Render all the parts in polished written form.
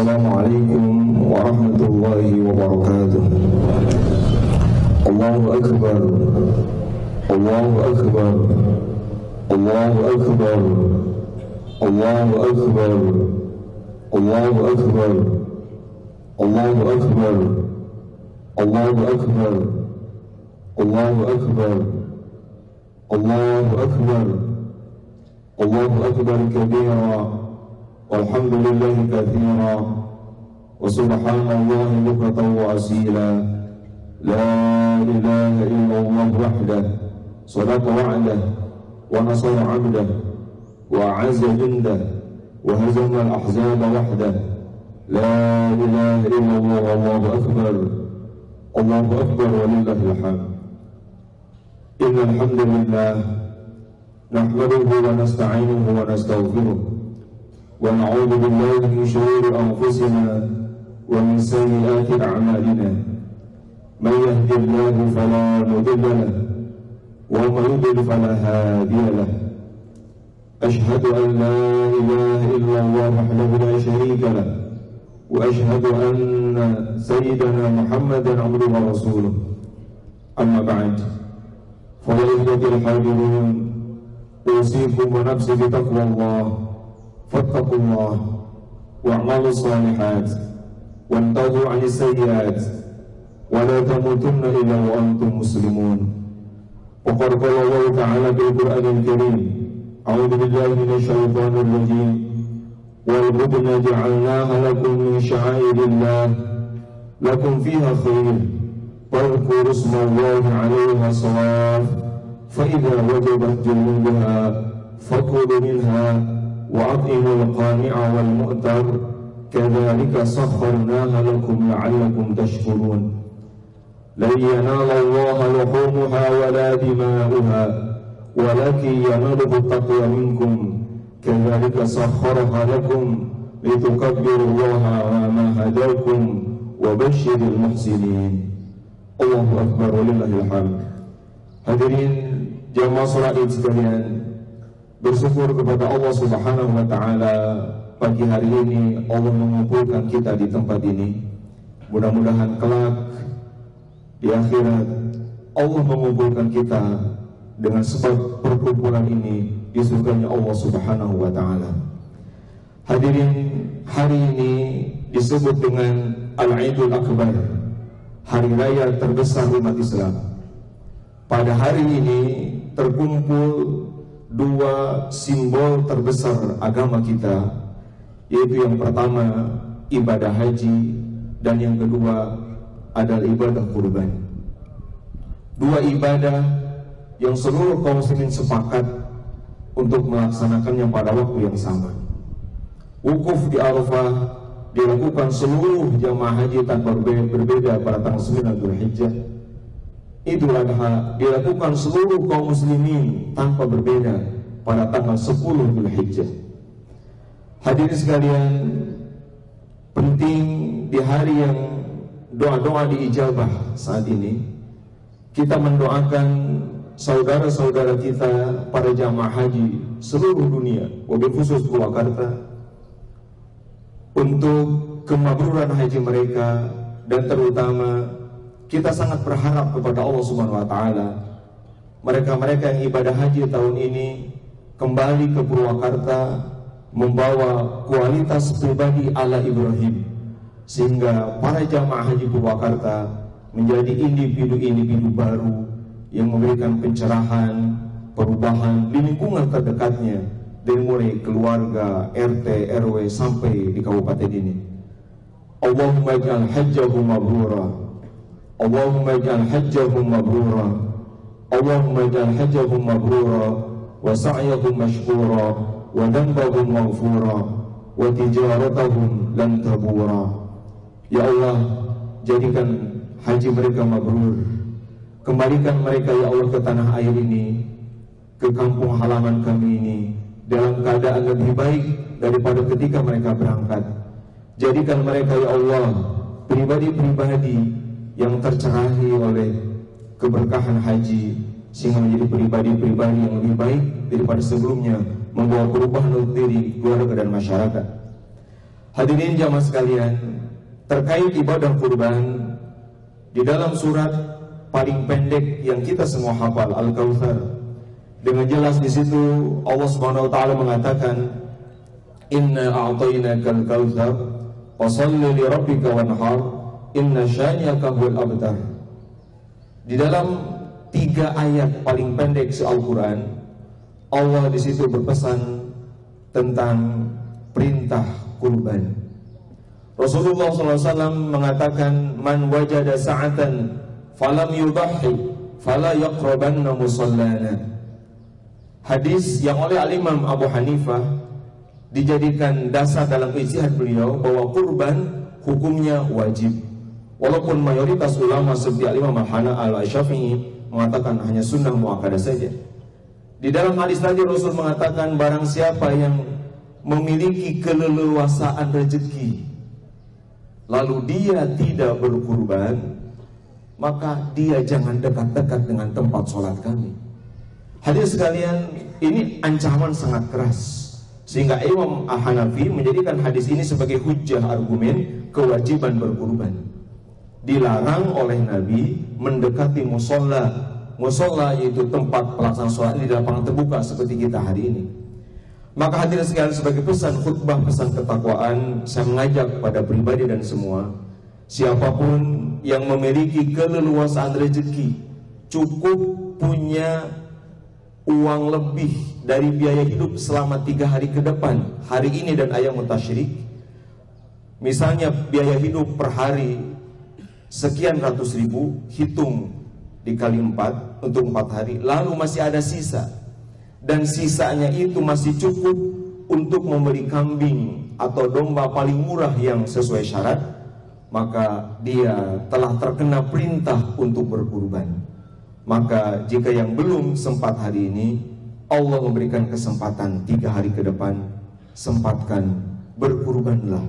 Assalamualaikum warahmatullahi wabarakatuh. Allahu Akbar, Allahu Akbar, Allahu Akbar, Allahu Akbar, Allahu Akbar, Allahu Akbar, Allahu Akbar, Allahu Akbar, Allahu Akbar, Allahu Akbar kabira. Walhamdulillahi katsira wa subhanallahi bukratan wa asila. La ilaha illallah wahdah sadaqa wa'dah wa nasara 'abdah wa 'azza jundah wa hazama al-ahzaba wahdah. La ilaha illallah wallahu akbar. Allahu akbar walillahil hamd. Innal hamdalillah nahmaduhu wa nasta'inuhu wa nastaghfiruh wa na'udzu billahi min shururi anfusina wa min sayyiati a'malina. Man yahdihillahu fala mudilla lahu wa man yudlil fala hadiya lahu. Ashhadu an la ilaha illallah wahdahu la sharika lahu wa ashhadu anna sayyidana Muhammadan abduhu wa rasuluh. Amma ba'd. Fa ya ikhwatal hadirin, usikum wa nafsi bi taqwallah. Fattaqullah wa'malu salihat wantahu 'anis sayyi'at wa la tamutunna illa wa antum muslimun. Wa qala Allah ta'ala bil Qur'anil Karim, a'udzu billahi minasy syaithanir rajim. Wal budna ja'alnaha lakum min sya'airillah lakum fiha khair fadhkuru ismallahi 'alaiha shawaf fa idza wajabat junubuha fakulu minha وَأَطْعِمُوا الْقَانِعَ وَالْمُؤْتَرَ كَذَلِكَ سَخَّرْنَاهَا لَكُمْ لَعَلَّكُمْ تَشْكُرُونَ لَن يَنَالَ اللَّهَ لُحُومُهَا وَلَا دِمَاؤُهَا وَلَكِنْ يَنَالُهُ التَّقْوَى مِنكُمْ كَذَلِكَ سَخَّرَهَا لَكُمْ لِتُكَبِّرُوا اللَّهَ عَلَى مَا هَدَاكُمْ وَبَشِّرِ الْمُحْسِنِينَ. Allahu Akbar walillahil hamd. Hadirin jamaah salat Id sekalian, bersyukur kepada Allah Subhanahu wa taala, pagi hari ini Allah mengumpulkan kita di tempat ini. Mudah-mudahan kelak di akhirat Allah mengumpulkan kita dengan sebab perkumpulan ini di surganya Allah Subhanahu wa taala. Hadirin, hari ini disebut dengan Al-Aidul Akbar, hari raya terbesar umat Islam. Pada hari ini terkumpul dua simbol terbesar agama kita, yaitu yang pertama ibadah haji dan yang kedua adalah ibadah kurban. Dua ibadah yang seluruh kaum muslimin sepakat untuk melaksanakannya pada waktu yang sama. Wukuf di Arafah dilakukan seluruh jamaah haji tanpa berbeda pada tanggal 9 Dzulhijjah. Idul Adha dilakukan seluruh kaum muslimin tanpa berbeda pada tanggal 10 Dzulhijjah. Hadirin sekalian, penting di hari yang doa-doa diijabah saat ini, kita mendoakan saudara-saudara kita para jamaah haji seluruh dunia, wabil khusus Purwakarta, untuk kemakburan haji mereka, dan terutama kita sangat berharap kepada Allah Subhanahu wa taala, mereka-mereka yang ibadah haji tahun ini kembali ke Purwakarta membawa kualitas pribadi ala Ibrahim, sehingga para jamaah haji Purwakarta menjadi individu-individu baru yang memberikan pencerahan, perubahan di lingkungan terdekatnya, dari mulai keluarga, RT, RW sampai di kabupaten ini. Allahumma ij'al hajjahu mabrura, Allahumma ij'al hajjahum mabrura, Allahumma ij'al hajjahum mabrura, wa sa'yahum mashkura, wa dhanbahum maghfura, wa tijaratahum lan tabura. Ya Allah, jadikan haji mereka mabrur. Kembalikan mereka ya Allah ke tanah air ini, ke kampung halaman kami ini, dalam keadaan lebih baik daripada ketika mereka berangkat. Jadikan mereka ya Allah pribadi-pribadi yang tercerahi oleh keberkahan haji, sehingga menjadi pribadi-pribadi yang lebih baik daripada sebelumnya, membawa perubahan untuk diri, keluarga dan masyarakat. Hadirin jamaah sekalian, terkait ibadah kurban, di dalam surat paling pendek yang kita semua hafal, Al-Kautsar, dengan jelas di situ Allah Subhanahu wa taala mengatakan, "Inna a'tainakal kautsar, fashalli li rabbika wanhar, inna syani'aka huwal abtar." Di dalam 3 ayat paling pendek Al-Qur'an, Allah di situ berpesan tentang perintah kurban. Rasulullah SAW mengatakan, "Man wajada sa'atan falam yudahhi fala yaqrabanna musallana." Hadis yang oleh Al-Imam Abu Hanifah dijadikan dasar dalam ijtihad beliau bahwa kurban hukumnya wajib. Walaupun mayoritas ulama seperti Al-Imam Al-Syafi'i mengatakan hanya sunnah muakkadah saja. Di dalam hadis tadi Rasul mengatakan, barang siapa yang memiliki keleluasaan rezeki lalu dia tidak berkurban, maka dia jangan dekat-dekat dengan tempat sholat kami. Hadirin sekalian, ini ancaman sangat keras, sehingga Imam Hanafi menjadikan hadis ini sebagai hujjah argumen kewajiban berkurban. Dilarang oleh Nabi mendekati musola. Musola yaitu tempat pelaksanaan sholat di lapangan terbuka seperti kita hari ini. Maka hadirin sekalian, sebagai pesan khutbah, pesan ketakwaan, saya mengajak pada pribadi dan semua, siapapun yang memiliki keleluasaan rezeki, cukup punya uang lebih dari biaya hidup selama 3 hari ke depan, hari ini dan ayam tasyrik, misalnya biaya hidup per hari sekian ratus ribu, hitung dikali 4 untuk 4 hari, lalu masih ada sisa, dan sisanya itu masih cukup untuk membeli kambing atau domba paling murah yang sesuai syarat, maka dia telah terkena perintah untuk berkurban. Maka jika yang belum sempat hari ini, Allah memberikan kesempatan 3 hari ke depan, sempatkan, berkurbanlah.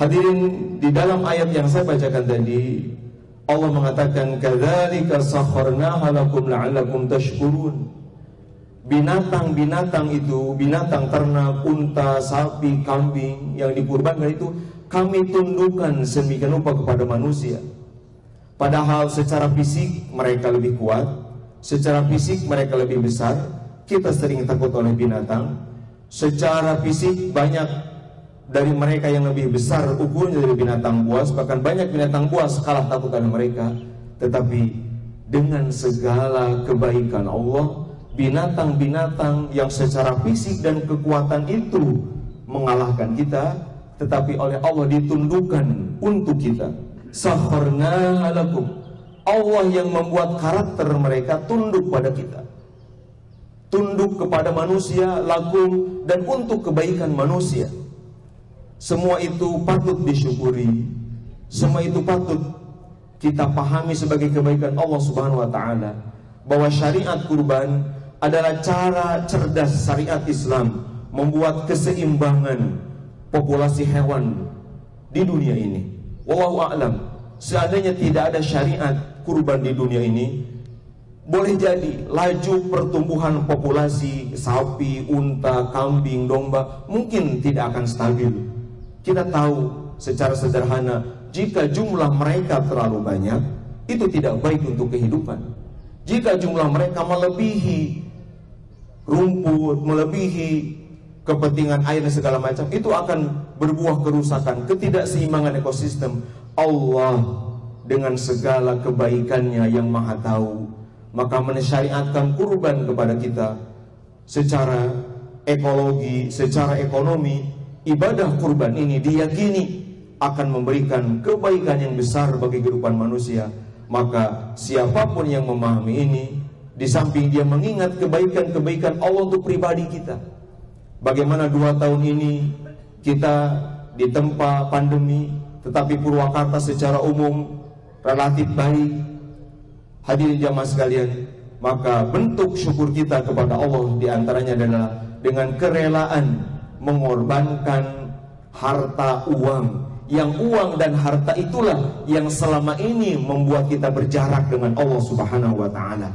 Hadirin, di dalam ayat yang saya bacakan tadi, Allah mengatakan, "Kadzalika sakharnaha lakum la'allakum tashkurun." Binatang-binatang itu, binatang ternak, unta, sapi, kambing yang dikurbankan itu kami tundukkan sedemikian rupa kepada manusia. Padahal secara fisik mereka lebih kuat, secara fisik mereka lebih besar. Kita sering takut oleh binatang. Secara fisik banyak dari mereka yang lebih besar ukurnya dari binatang buas, bahkan banyak binatang buas kalah takut oleh mereka. Tetapi dengan segala kebaikan Allah, binatang-binatang yang secara fisik dan kekuatan itu mengalahkan kita, tetapi oleh Allah ditundukkan untuk kita. Sakharnaha lakum. Allah yang membuat karakter mereka tunduk pada kita, tunduk kepada manusia, lakum, dan untuk kebaikan manusia. Semua itu patut disyukuri, semua itu patut kita pahami sebagai kebaikan Allah Subhanahu wa taala, bahwa syariat kurban adalah cara cerdas syariat Islam membuat keseimbangan populasi hewan di dunia ini. Wallahu a'lam. Seandainya tidak ada syariat kurban di dunia ini, boleh jadi laju pertumbuhan populasi sapi, unta, kambing, domba mungkin tidak akan stabil. Kita tahu secara sederhana, jika jumlah mereka terlalu banyak, itu tidak baik untuk kehidupan. Jika jumlah mereka melebihi rumput, melebihi kepentingan air dan segala macam, itu akan berbuah kerusakan, ketidakseimbangan ekosistem. Allah dengan segala kebaikannya yang maha tahu, maka mensyariatkan kurban kepada kita. Secara ekologi, secara ekonomi, ibadah kurban ini diyakini akan memberikan kebaikan yang besar bagi kehidupan manusia. Maka siapapun yang memahami ini, di samping dia mengingat kebaikan-kebaikan Allah untuk pribadi kita, bagaimana 2 tahun ini kita ditempa pandemi, tetapi Purwakarta secara umum relatif baik. Hadirin jamaah sekalian, maka bentuk syukur kita kepada Allah diantaranya adalah dengan kerelaan mengorbankan harta uang, yang uang dan harta itulah yang selama ini membuat kita berjarak dengan Allah Subhanahu wa taala.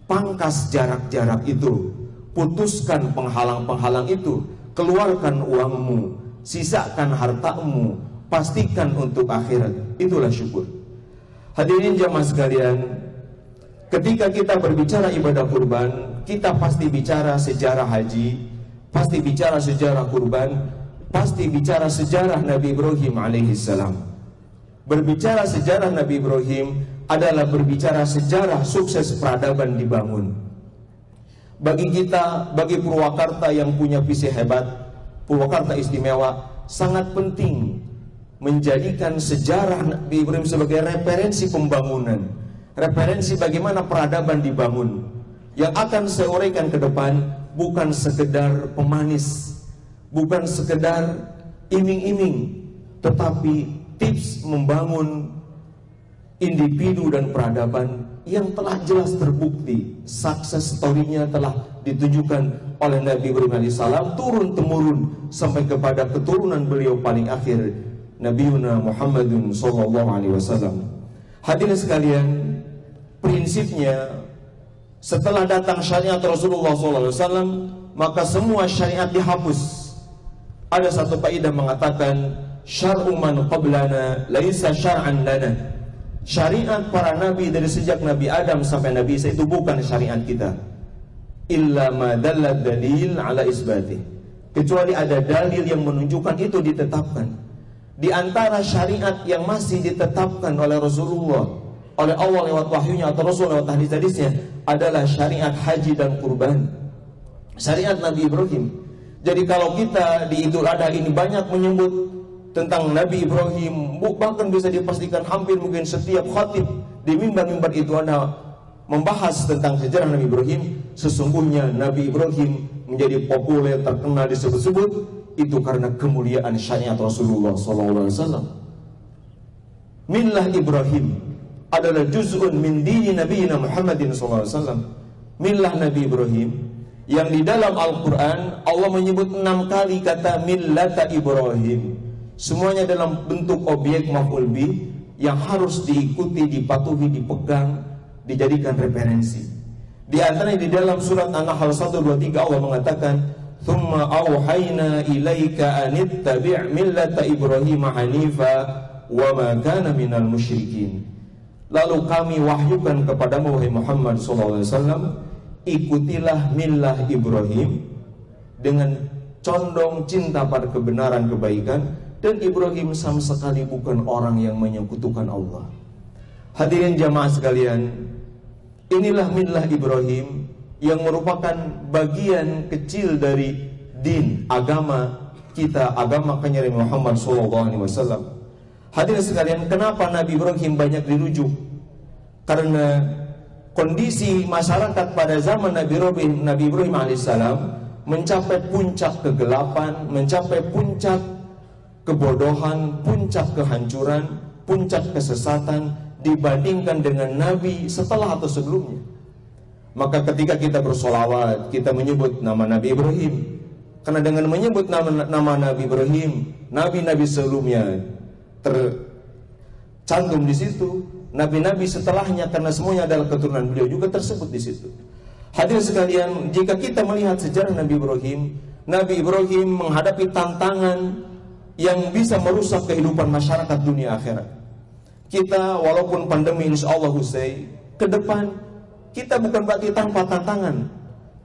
Pangkas jarak-jarak itu, putuskan penghalang-penghalang itu, keluarkan uangmu sisakan hartamu, pastikan untuk akhirat. Itulah syukur. Hadirin jamaah sekalian, ketika kita berbicara ibadah kurban, kita pasti bicara sejarah haji, pasti bicara sejarah kurban, pasti bicara sejarah Nabi Ibrahim alaihissalam. Berbicara sejarah Nabi Ibrahim adalah berbicara sejarah sukses peradaban dibangun. Bagi kita, bagi Purwakarta yang punya visi hebat, Purwakarta istimewa, sangat penting menjadikan sejarah Nabi Ibrahim sebagai referensi pembangunan, referensi bagaimana peradaban dibangun. Yang akan saya uraikan ke depan bukan sekedar pemanis, bukan sekedar iming-iming, tetapi tips membangun individu dan peradaban yang telah jelas terbukti. Sukses story-nya telah ditunjukkan oleh Nabi Ibrahim alaihissalam turun-temurun sampai kepada keturunan beliau paling akhir, Nabiuna Muhammadun sallallahu alaihi wasallam. Hadirin sekalian, prinsipnya setelah datang syariat Rasulullah sallallahu alaihi wasallam, maka semua syariat dihapus. Ada satu kaidah mengatakan, syar'u man qablana laisa syar'an lana. Syariat para nabi dari sejak Nabi Adam sampai Nabi Isa itu bukan syariat kita. Illa ma dallat dalil ala isbatih. Kecuali ada dalil yang menunjukkan itu ditetapkan. Di antara syariat yang masih ditetapkan oleh Rasulullah, oleh Allah lewat wahyunya atau Rasul lewat hadis-hadisnya, adalah syariat haji dan kurban. Syariat Nabi Ibrahim. Jadi kalau kita di Idul Adha ini banyak menyebut tentang Nabi Ibrahim, bahkan bisa dipastikan hampir mungkin setiap khatib di mimbar-mimbar itu ada membahas tentang sejarah Nabi Ibrahim. Sesungguhnya Nabi Ibrahim menjadi populer, terkenal, disebut-sebut itu karena kemuliaan syariat Rasulullah SAW. Millah Ibrahim adalah juz'un min dini Nabi Muhammadin SAW. Millah Nabi Ibrahim yang di dalam Al-Quran Allah menyebut 6 kali kata millata Ibrahim. Semuanya dalam bentuk objek maf'ul bih yang harus diikuti, dipatuhi, dipegang, dijadikan referensi. Di antaranya di dalam surat An-Nahl 123 Allah mengatakan, "Tsumma auhayna ilaika anittabi' millata Ibrahim hanifa wa ma kana minal musyrikin." Lalu kami wahyukan kepadamu wahai Muhammad sallallahu alaihi wasallam, ikutilah millah Ibrahim dengan condong cinta pada kebenaran, kebaikan. Dan Ibrahim sama sekali bukan orang yang menyekutukan Allah. Hadirin jamaah sekalian, inilah millah Ibrahim yang merupakan bagian kecil dari din, agama kita, agama Nabi Muhammad SAW. Hadirin sekalian, kenapa Nabi Ibrahim banyak dirujuk? Karena kondisi masyarakat pada zaman Nabi Ibrahim alaihissalam mencapai puncak kegelapan, mencapai puncak kebodohan, puncak kehancuran, puncak kesesatan dibandingkan dengan Nabi setelah atau sebelumnya. Maka ketika kita bersolawat, kita menyebut nama Nabi Ibrahim, karena dengan menyebut nama Nabi Ibrahim, nabi-nabi sebelumnya tercantum di situ, nabi-nabi setelahnya, karena semuanya adalah keturunan beliau juga tersebut di situ. Hadirin sekalian, jika kita melihat sejarah Nabi Ibrahim menghadapi tantangan yang bisa merusak kehidupan masyarakat dunia akhirat. Kita walaupun pandemi insya Allah usai, ke depan kita bukan berarti tanpa tantangan.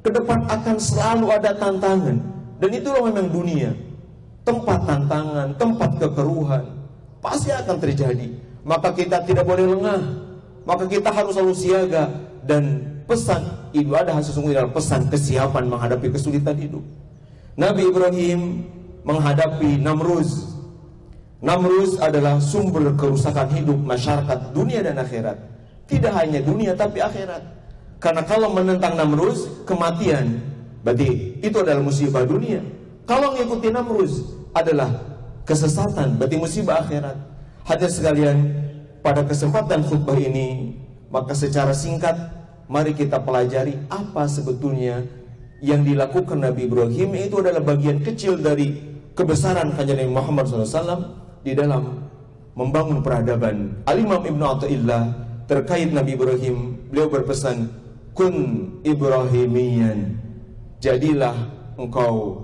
Ke depan akan selalu ada tantangan. Dan itulah memang dunia, tempat tantangan, tempat kekeruhan, pasti akan terjadi. Maka kita tidak boleh lengah, maka kita harus selalu siaga. Dan pesan Idul Adha sesungguhnya adalah pesan kesiapan menghadapi kesulitan hidup. Nabi Ibrahim menghadapi Namruz. Namruz adalah sumber kerusakan hidup masyarakat dunia dan akhirat. Tidak hanya dunia tapi akhirat. Karena kalau menentang Namruz, kematian. Berarti itu adalah musibah dunia. Kalau mengikuti Namruz adalah kesesatan, berarti musibah akhirat. Hadirin sekalian, pada kesempatan khutbah ini, maka secara singkat mari kita pelajari apa sebetulnya yang dilakukan Nabi Ibrahim. Itu adalah bagian kecil dari kebesaran Nabi Muhammad SAW di dalam membangun peradaban. Al-Imam Ibnu Athaillah terkait Nabi Ibrahim, beliau berpesan, kun Ibrahimiyan, jadilah engkau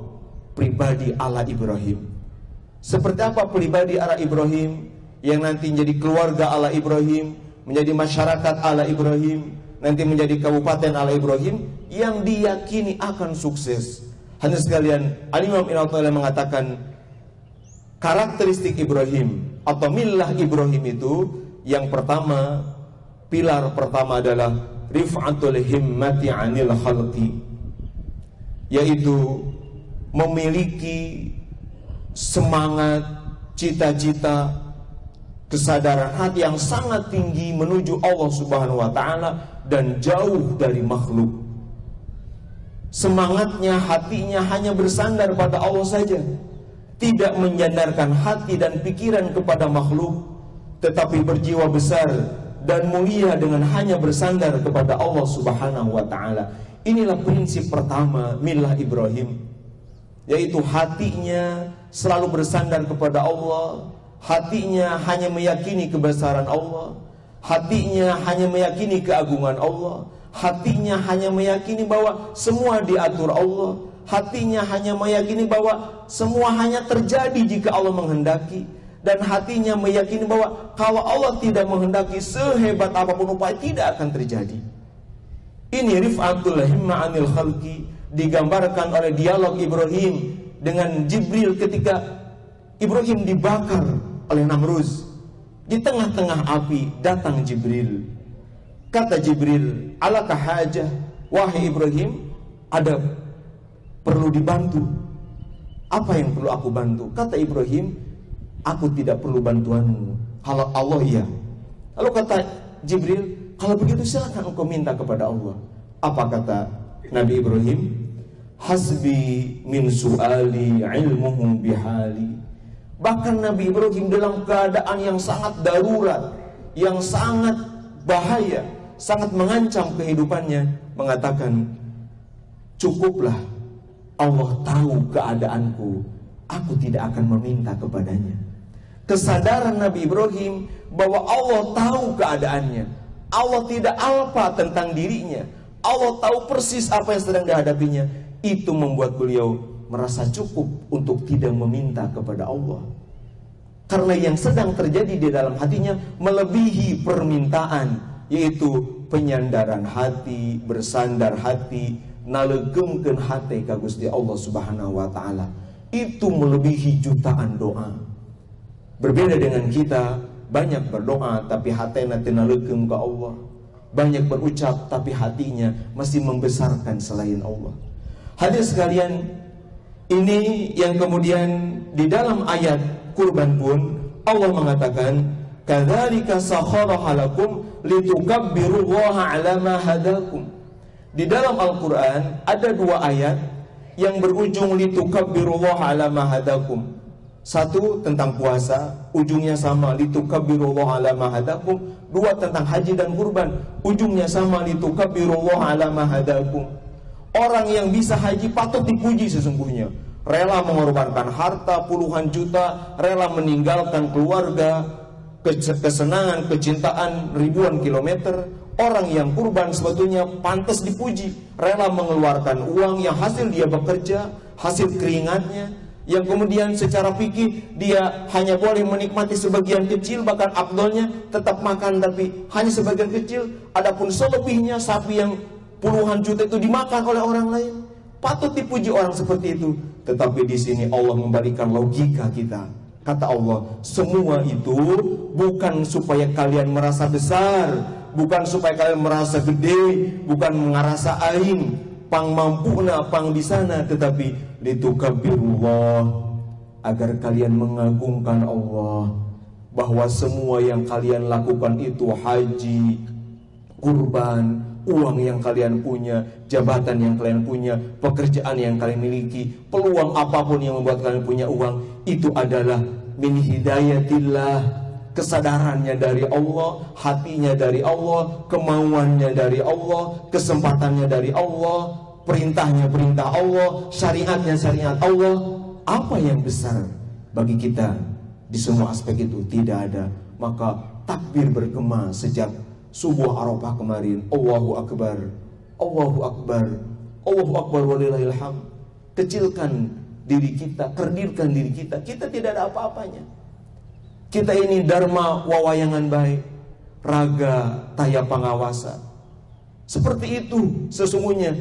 pribadi ala Ibrahim. Seperti apa pribadi ala Ibrahim yang nanti menjadi keluarga ala Ibrahim, menjadi masyarakat ala Ibrahim, nanti menjadi kabupaten ala Ibrahim yang diyakini akan sukses. Hadirin sekalian, Al-Imam Ibnu Athaillah mengatakan karakteristik Ibrahim atau millah Ibrahim itu yang pertama, pilar pertama adalah rif'atul himmati 'anil khalqi, yaitu memiliki semangat, cita-cita, kesadaran hati yang sangat tinggi menuju Allah Subhanahu wa taala dan jauh dari makhluk. Semangatnya, hatinya hanya bersandar pada Allah saja, tidak menyandarkan hati dan pikiran kepada makhluk, tetapi berjiwa besar dan mulia dengan hanya bersandar kepada Allah Subhanahu wa taala. Inilah prinsip pertama millah Ibrahim, yaitu hatinya selalu bersandar kepada Allah, hatinya hanya meyakini kebesaran Allah, hatinya hanya meyakini keagungan Allah, hatinya hanya meyakini bahwa semua diatur Allah, hatinya hanya meyakini bahwa semua hanya terjadi jika Allah menghendaki, dan hatinya meyakini bahwa kalau Allah tidak menghendaki, sehebat apapun upaya tidak akan terjadi. Ini rif'atul himma 'anil khalqi, digambarkan oleh dialog Ibrahim dengan Jibril ketika Ibrahim dibakar oleh Namruz. Di tengah-tengah api datang Jibril. Kata Jibril, alaka hajah, wahai Ibrahim, ada perlu dibantu. Apa yang perlu aku bantu? Kata Ibrahim, aku tidak perlu bantuanmu. Kalau Allah iya. Lalu kata Jibril, kalau begitu silakan engkau minta kepada Allah. Apa kata Nabi Ibrahim? Hasbi min su'ali ilmuhum bihali. Bahkan Nabi Ibrahim dalam keadaan yang sangat darurat, yang sangat bahaya, sangat mengancam kehidupannya, mengatakan, cukuplah Allah tahu keadaanku, aku tidak akan meminta kepadanya. Kesadaran Nabi Ibrahim bahwa Allah tahu keadaannya, Allah tidak alpa tentang dirinya, Allah tahu persis apa yang sedang dihadapinya, itu membuat beliau merasa cukup untuk tidak meminta kepada Allah. Karena yang sedang terjadi di dalam hatinya melebihi permintaan, yaitu penyandaran hati, bersandar hati, nalegengkeun hati ka Gusti Allah Subhanahu wa taala. Itu melebihi jutaan doa. Berbeda dengan kita, banyak berdoa tapi hatena teu nalegeng ka Allah. Banyak berucap tapi hatinya masih membesarkan selain Allah. Hadirin sekalian, ini yang kemudian di dalam ayat kurban pun Allah mengatakan, kadzalika sakhkharaha lakum litukabbirullaha 'ala ma hadakum. Di dalam Al-Qur'an ada dua ayat yang berujung litukabbirullaha 'ala ma hadakum. Satu tentang puasa, ujungnya sama litukabbirullaha 'ala ma hadakum. Dua tentang haji dan kurban, ujungnya sama litukabbirullaha 'ala ma hadakum. Orang yang bisa haji patut dipuji sesungguhnya. Rela mengorbankan harta puluhan juta, rela meninggalkan keluarga, kesenangan, kecintaan ribuan kilometer. Orang yang kurban sebetulnya pantas dipuji, rela mengeluarkan uang yang hasil dia bekerja, hasil keringatnya, yang kemudian secara fikih dia hanya boleh menikmati sebagian kecil, bahkan afdolnya tetap makan tapi hanya sebagian kecil. Adapun selebihnya sapi yang puluhan juta itu dimakan oleh orang lain. Patut dipuji orang seperti itu. Tetapi di sini Allah memberikan logika kita. Kata Allah, semua itu bukan supaya kalian merasa besar, bukan supaya kalian merasa gede, bukan merasa aing, pang mampuna, pang bisana, tetapi litukabbirullah, agar kalian mengagungkan Allah. Bahwa semua yang kalian lakukan itu haji, kurban, uang yang kalian punya, jabatan yang kalian punya, pekerjaan yang kalian miliki, peluang apapun yang membuat kalian punya uang, itu adalah min hidayatillah, kesadarannya dari Allah, hatinya dari Allah, kemauannya dari Allah, kesempatannya dari Allah, perintahnya perintah Allah, syariatnya syariat Allah. Apa yang besar bagi kita di semua aspek itu? Tidak ada. Maka takbir bergema sejak subuh Arafah kemarin. Allahu Akbar, Allahu Akbar, Allahu Akbar walillahil hamd. Kecilkan diri kita, kerdilkan diri kita. Kita tidak ada apa-apanya. Kita ini dharma wawayangan baik, raga taya pangawasa. Seperti itu sesungguhnya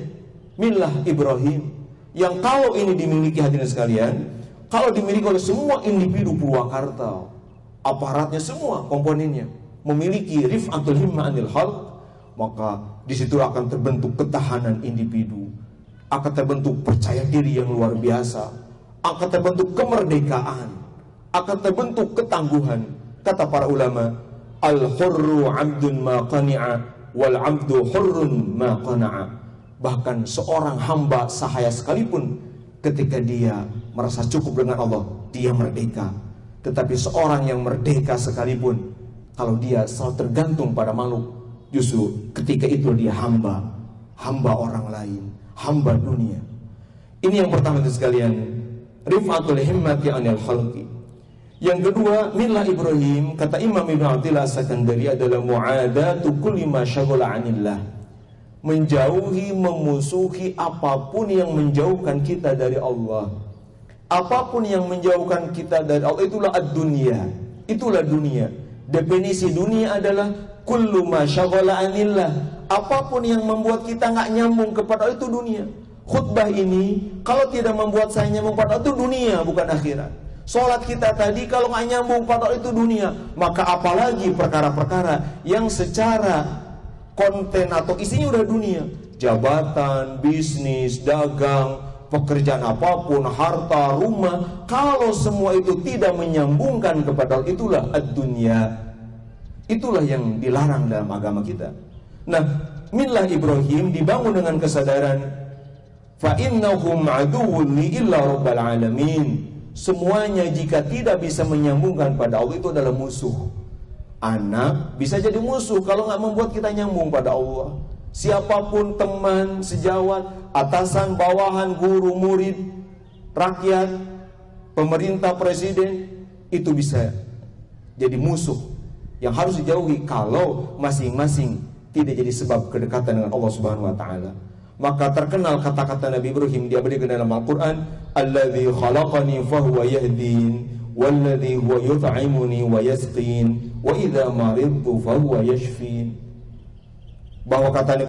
millah Ibrahim, yang kalau ini dimiliki hadirin sekalian, kalau dimiliki oleh semua individu Purwakarta, aparatnya semua komponennya memiliki rif'atul himmah anil khalq, maka disitu akan terbentuk ketahanan individu, akan terbentuk percaya diri yang luar biasa, akan terbentuk kemerdekaan, akan terbentuk ketangguhan. Kata para ulama, al-hurru 'abdun ma qani'a wal 'abdu hurrun ma qana'a. Bahkan seorang hamba sahaya sekalipun, ketika dia merasa cukup dengan Allah, dia merdeka. Tetapi seorang yang merdeka sekalipun, kalau dia selalu tergantung pada makhluk, justru ketika itu dia hamba orang lain, hamba dunia. Ini yang pertama sekalian, rif'atul himmati anil khalqi. Yang kedua, millah Ibrahim, kata Imam Ibn Athilah As-Sakandari, adalah mu'adatu kulli ma syaghala 'anillah. Menjauhi, memusuhi apapun yang menjauhkan kita dari Allah. Apapun yang menjauhkan kita dari Allah, itulah ad-dunya. Itulah dunia. Definisi dunia adalah kullu ma syaghala 'anillah. Apapun yang membuat kita nggak nyambung kepada Allah, itu dunia. Khutbah ini kalau tidak membuat saya nyambung pada Allah, itu dunia, bukan akhirat. Sholat kita tadi kalau nggak nyambung pada Allah, itu dunia. Maka apalagi perkara-perkara yang secara konten atau isinya udah dunia. Jabatan, bisnis, dagang, pekerjaan apapun, harta, rumah, kalau semua itu tidak menyambungkan kepada Allah, itulah ad-dunya. Itulah yang dilarang dalam agama kita. Nah, millah Ibrahim dibangun dengan kesadaran fa innahum aduwwun li illa rabbil alamin. Semuanya jika tidak bisa menyambungkan pada Allah, itu adalah musuh. Anak bisa jadi musuh kalau nggak membuat kita nyambung pada Allah. Siapapun, teman, sejawat, atasan, bawahan, guru, murid, rakyat, pemerintah, presiden, itu bisa jadi musuh yang harus dijauhi kalau masing-masing tidak jadi sebab kedekatan dengan Allah Subhanahu wa taala. Maka terkenal kata-kata Nabi Ibrahim, dia berikan dalam Al-Quran, alladzi khalaqani fahuwa yahdin, walladzi huwa yut'imuni wa yasqin, wa idza maridtu fahuwa yashfin. Bahwa kata